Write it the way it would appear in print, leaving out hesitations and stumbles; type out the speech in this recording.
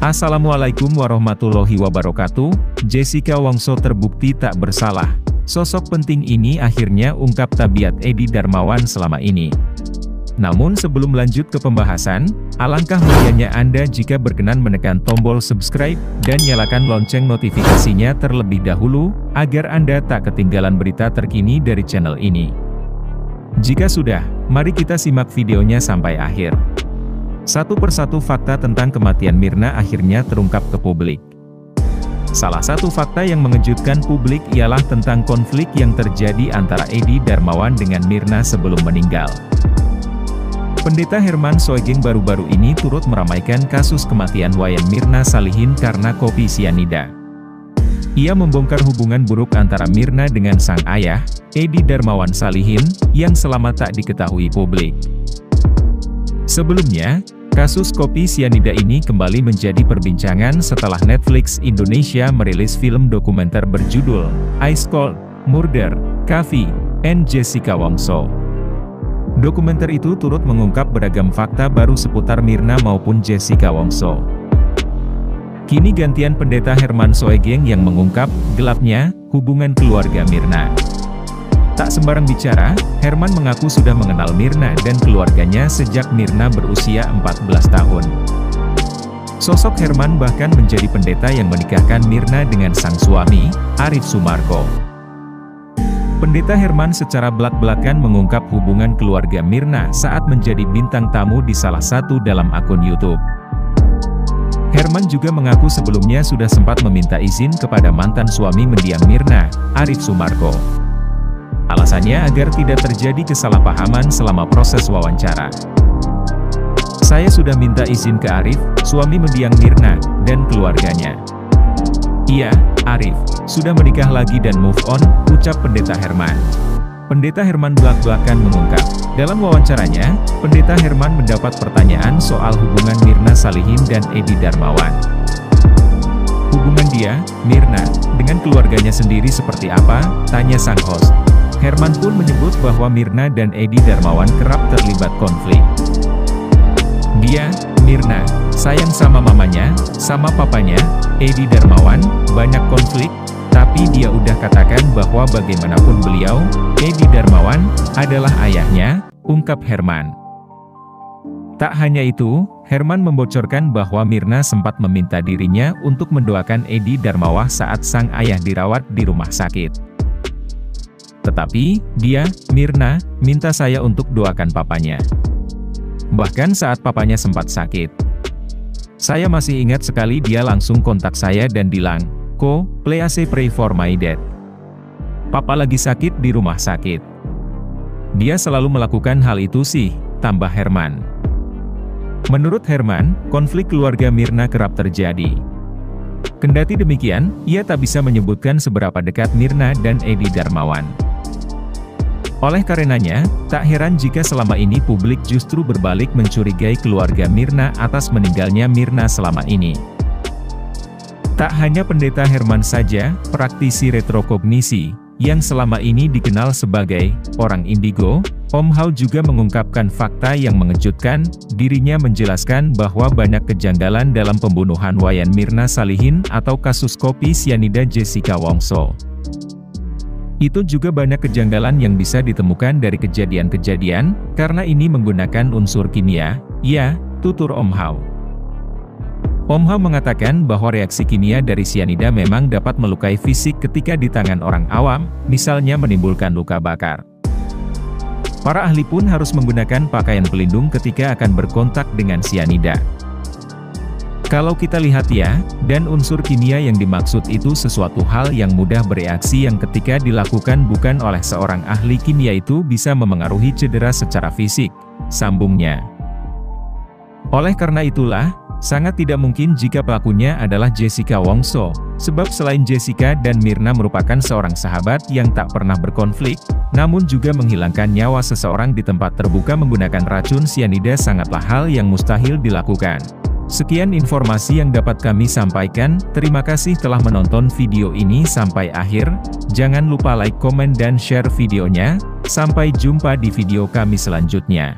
Assalamualaikum warahmatullahi wabarakatuh. Jessica Wongso terbukti tak bersalah. Sosok penting ini akhirnya ungkap tabiat Edi Darmawan selama ini. Namun sebelum lanjut ke pembahasan, alangkah mulianya Anda jika berkenan menekan tombol subscribe dan nyalakan lonceng notifikasinya terlebih dahulu, agar Anda tak ketinggalan berita terkini dari channel ini. Jika sudah, mari kita simak videonya sampai akhir. Satu persatu fakta tentang kematian Mirna akhirnya terungkap ke publik. Salah satu fakta yang mengejutkan publik ialah tentang konflik yang terjadi antara Edi Darmawan dengan Mirna sebelum meninggal. Pendeta Herman Soegeng baru-baru ini turut meramaikan kasus kematian Wayan Mirna Salihin karena kopi sianida. Ia membongkar hubungan buruk antara Mirna dengan sang ayah, Edi Darmawan Salihin, yang selama tak diketahui publik. Sebelumnya, kasus kopi sianida ini kembali menjadi perbincangan setelah Netflix Indonesia merilis film dokumenter berjudul Ice Cold Murder, Coffee and Jessica Wongso. Dokumenter itu turut mengungkap beragam fakta baru seputar Mirna maupun Jessica Wongso. Kini gantian pendeta Herman Soegeng yang mengungkap gelapnya hubungan keluarga Mirna. Tak sembarang bicara, Herman mengaku sudah mengenal Mirna dan keluarganya sejak Mirna berusia 14 tahun. Sosok Herman bahkan menjadi pendeta yang menikahkan Mirna dengan sang suami, Arif Sumarko. Pendeta Herman secara belak-belakan mengungkap hubungan keluarga Mirna saat menjadi bintang tamu di salah satu dalam akun YouTube. Herman juga mengaku sebelumnya sudah sempat meminta izin kepada mantan suami mendiang Mirna, Arif Sumarko. Alasannya agar tidak terjadi kesalahpahaman selama proses wawancara. Saya sudah minta izin ke Arif, suami mendiang Mirna, dan keluarganya. Iya, Arif, sudah menikah lagi dan move on, ucap pendeta Herman. Pendeta Herman belak-belakan mengungkap, dalam wawancaranya, pendeta Herman mendapat pertanyaan soal hubungan Mirna Salihin dan Edi Darmawan. Hubungan dia, Mirna, dengan keluarganya sendiri seperti apa, tanya sang host. Herman pun menyebut bahwa Mirna dan Edi Darmawan kerap terlibat konflik. Dia, Mirna, sayang sama mamanya, sama papanya, Edi Darmawan, banyak konflik, tapi dia udah katakan bahwa bagaimanapun beliau, Edi Darmawan, adalah ayahnya, ungkap Herman. Tak hanya itu, Herman membocorkan bahwa Mirna sempat meminta dirinya untuk mendoakan Edi Darmawan saat sang ayah dirawat di rumah sakit. Tetapi, dia, Mirna, minta saya untuk doakan papanya. Bahkan saat papanya sempat sakit. Saya masih ingat sekali dia langsung kontak saya dan bilang, "Ko, please pray for my dad. Papa lagi sakit di rumah sakit." Dia selalu melakukan hal itu sih, tambah Herman. Menurut Herman, konflik keluarga Mirna kerap terjadi. Kendati demikian, ia tak bisa menyebutkan seberapa dekat Mirna dan Edi Darmawan. Oleh karenanya, tak heran jika selama ini publik justru berbalik mencurigai keluarga Mirna atas meninggalnya Mirna selama ini. Tak hanya pendeta Herman saja, praktisi retrokognisi, yang selama ini dikenal sebagai orang indigo, Om Hao juga mengungkapkan fakta yang mengejutkan. Dirinya menjelaskan bahwa banyak kejanggalan dalam pembunuhan Wayan Mirna Salihin atau kasus kopi sianida Jessica Wongso. Itu juga banyak kejanggalan yang bisa ditemukan dari kejadian-kejadian, karena ini menggunakan unsur kimia, ya, tutur Om Hao. Om Hao mengatakan bahwa reaksi kimia dari sianida memang dapat melukai fisik ketika di tangan orang awam, misalnya menimbulkan luka bakar. Para ahli pun harus menggunakan pakaian pelindung ketika akan berkontak dengan sianida. Kalau kita lihat ya, dan unsur kimia yang dimaksud itu sesuatu hal yang mudah bereaksi yang ketika dilakukan bukan oleh seorang ahli kimia itu bisa memengaruhi cedera secara fisik, sambungnya. Oleh karena itulah, sangat tidak mungkin jika pelakunya adalah Jessica Wongso, sebab selain Jessica dan Mirna merupakan seorang sahabat yang tak pernah berkonflik, namun juga menghilangkan nyawa seseorang di tempat terbuka menggunakan racun sianida sangatlah hal yang mustahil dilakukan. Sekian informasi yang dapat kami sampaikan, terima kasih telah menonton video ini sampai akhir, jangan lupa like, komen dan share videonya, sampai jumpa di video kami selanjutnya.